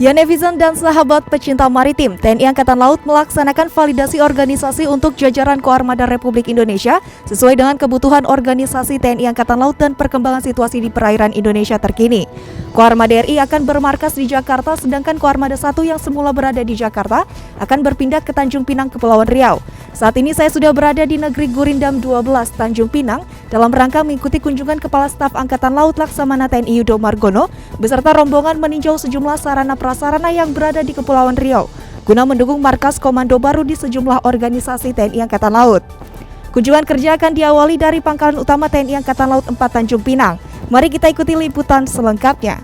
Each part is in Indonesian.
Ya netizen dan sahabat pecinta maritim, TNI Angkatan Laut melaksanakan validasi organisasi untuk jajaran Koarmada Republik Indonesia sesuai dengan kebutuhan organisasi TNI Angkatan Laut dan perkembangan situasi di perairan Indonesia terkini. Koarmada RI akan bermarkas di Jakarta, sedangkan Koarmada 1 yang semula berada di Jakarta akan berpindah ke Tanjung Pinang, Kepulauan Riau. Saat ini saya sudah berada di negeri Gurindam 12, Tanjung Pinang, dalam rangka mengikuti kunjungan Kepala Staf Angkatan Laut Laksamana TNI Yudo Margono beserta rombongan meninjau sejumlah sarana prasarana yang berada di Kepulauan Riau guna mendukung markas komando baru di sejumlah organisasi TNI Angkatan Laut. Kunjungan kerja akan diawali dari Pangkalan Utama TNI Angkatan Laut 4 Tanjung Pinang. Mari kita ikuti liputan selengkapnya.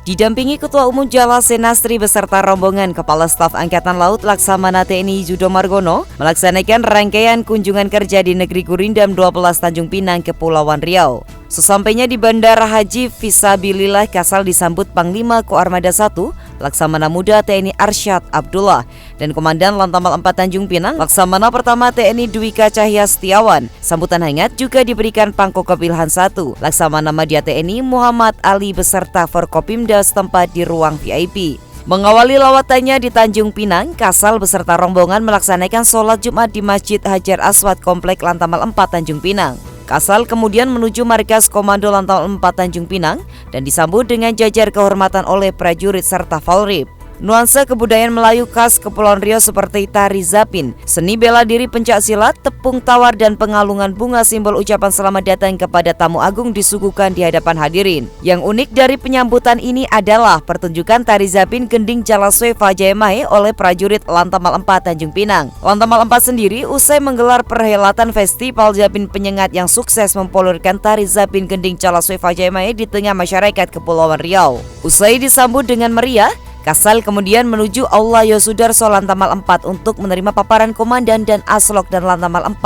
Didampingi Ketua Umum Jalasenastri beserta rombongan Kepala Staf Angkatan Laut Laksamana TNI Yudo Margono melaksanakan rangkaian kunjungan kerja di negeri Gurindam 12 Tanjung Pinang, Kepulauan Riau. Sesampainya di Bandara Haji Fisabilillah, Kasal disambut Panglima Koarmada 1 Laksamana Muda TNI Arsyad Abdullah dan Komandan Lantamal 4 Tanjung Pinang Laksamana Pertama TNI Dwika Cahya Setiawan. Sambutan hangat juga diberikan Pangkokopilhan 1 Laksamana Madya TNI Muhammad Ali beserta Forkopimda setempat di ruang VIP. Mengawali lawatannya di Tanjung Pinang, Kasal beserta rombongan melaksanakan sholat Jumat di Masjid Hajar Aswad Komplek Lantamal 4 Tanjung Pinang. Kasal kemudian menuju markas Komando Lantamal 4 Tanjung Pinang dan disambut dengan jajar kehormatan oleh prajurit serta Polrib. Nuansa kebudayaan Melayu khas Kepulauan Riau seperti tari zapin, seni bela diri pencak silat, tepung tawar dan pengalungan bunga simbol ucapan selamat datang kepada tamu agung disuguhkan di hadapan hadirin. Yang unik dari penyambutan ini adalah pertunjukan tari zapin Gending Jalaswe Fajayamahe oleh prajurit Lantamal 4 Tanjung Pinang. Lantamal 4 sendiri usai menggelar perhelatan festival zapin penyengat yang sukses mempopulerkan tari zapin Gending Jalaswe Fajayamahe di tengah masyarakat Kepulauan Riau. Usai disambut dengan meriah, Kasal kemudian menuju Aula Yosudarso Lantamal 4 untuk menerima paparan Komandan dan Aslok dan Lantamal 4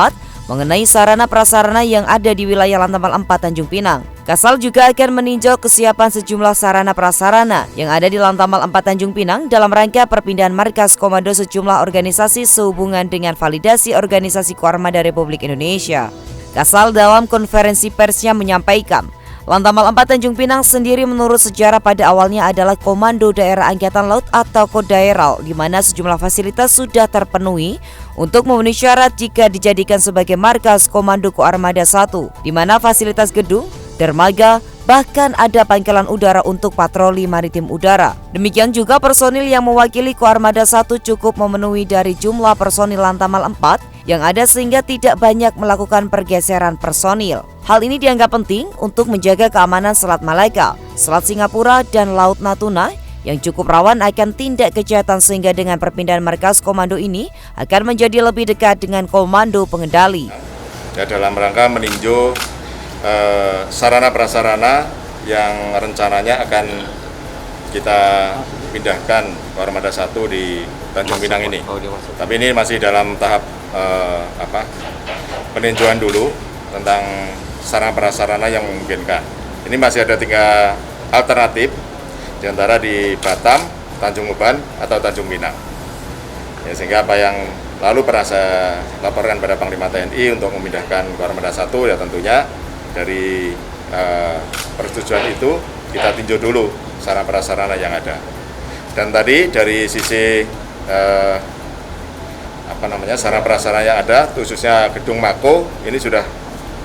mengenai sarana prasarana yang ada di wilayah Lantamal 4 Tanjung Pinang. Kasal juga akan meninjau kesiapan sejumlah sarana prasarana yang ada di Lantamal 4 Tanjung Pinang dalam rangka perpindahan markas komando sejumlah organisasi sehubungan dengan validasi organisasi Koarmada Republik Indonesia. Kasal dalam konferensi persnya menyampaikan, Lantamal 4 Tanjung Pinang sendiri menurut sejarah pada awalnya adalah Komando Daerah Angkatan Laut atau Kodaeral, di mana sejumlah fasilitas sudah terpenuhi untuk memenuhi syarat jika dijadikan sebagai markas Komando Koarmada 1, di mana fasilitas gedung, dermaga, bahkan ada pangkalan udara untuk patroli maritim udara. Demikian juga personil yang mewakili Koarmada 1 cukup memenuhi dari jumlah personil Lantamal 4 yang ada sehingga tidak banyak melakukan pergeseran personil. Hal ini dianggap penting untuk menjaga keamanan Selat Malaka, Selat Singapura, dan Laut Natuna yang cukup rawan akan tindak kejahatan sehingga dengan perpindahan markas komando ini akan menjadi lebih dekat dengan komando pengendali. Ya, dalam rangka meninjau sarana prasarana yang rencananya akan kita pindahkan Koarmada 1 di Tanjung Pinang ini. Tapi ini masih dalam tahap peninjauan dulu tentang sarana prasarana yang memungkinkan. Ini masih ada 3 alternatif, diantara di Batam, Tanjung Uban, atau Tanjung Pinang. Ya, sehingga apa yang lalu pernah saya laporkan pada Panglima TNI untuk memindahkan Koarmada 1, ya tentunya dari persetujuan itu kita tinjau dulu sarana prasarana yang ada. Dan tadi dari sisi sarana prasarana yang ada, khususnya gedung Mako, ini sudah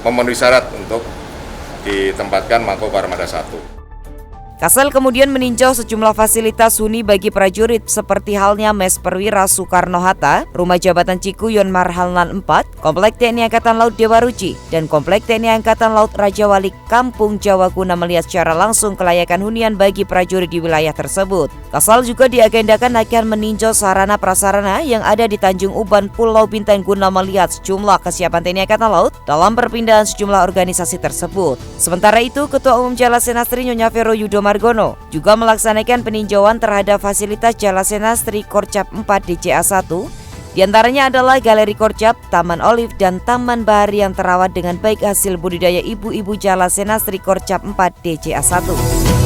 memenuhi syarat untuk ditempatkan Mako Koarmada 1. Kasal kemudian meninjau sejumlah fasilitas huni bagi prajurit seperti halnya Mes Perwira Soekarno-Hatta, Rumah Jabatan Cikuyon Marhalnan 4, Komplek TNI Angkatan Laut Dewa Ruci, dan Komplek TNI Angkatan Laut Raja Wali Kampung Jawa guna melihat secara langsung kelayakan hunian bagi prajurit di wilayah tersebut. Kasal juga diagendakan akan meninjau sarana prasarana yang ada di Tanjung Uban, Pulau Bintan guna melihat sejumlah kesiapan TNI Angkatan Laut dalam perpindahan sejumlah organisasi tersebut. Sementara itu, Ketua Umum Jalasenastri Nyonya Vero Yudo Margono juga melaksanakan peninjauan terhadap fasilitas Jalasenastri Korcap 4 DCA 1. Di antaranya adalah Galeri Korcap, Taman Olive, dan Taman Bahari yang terawat dengan baik hasil budidaya ibu-ibu Jalasenastri Korcap 4 DCA 1.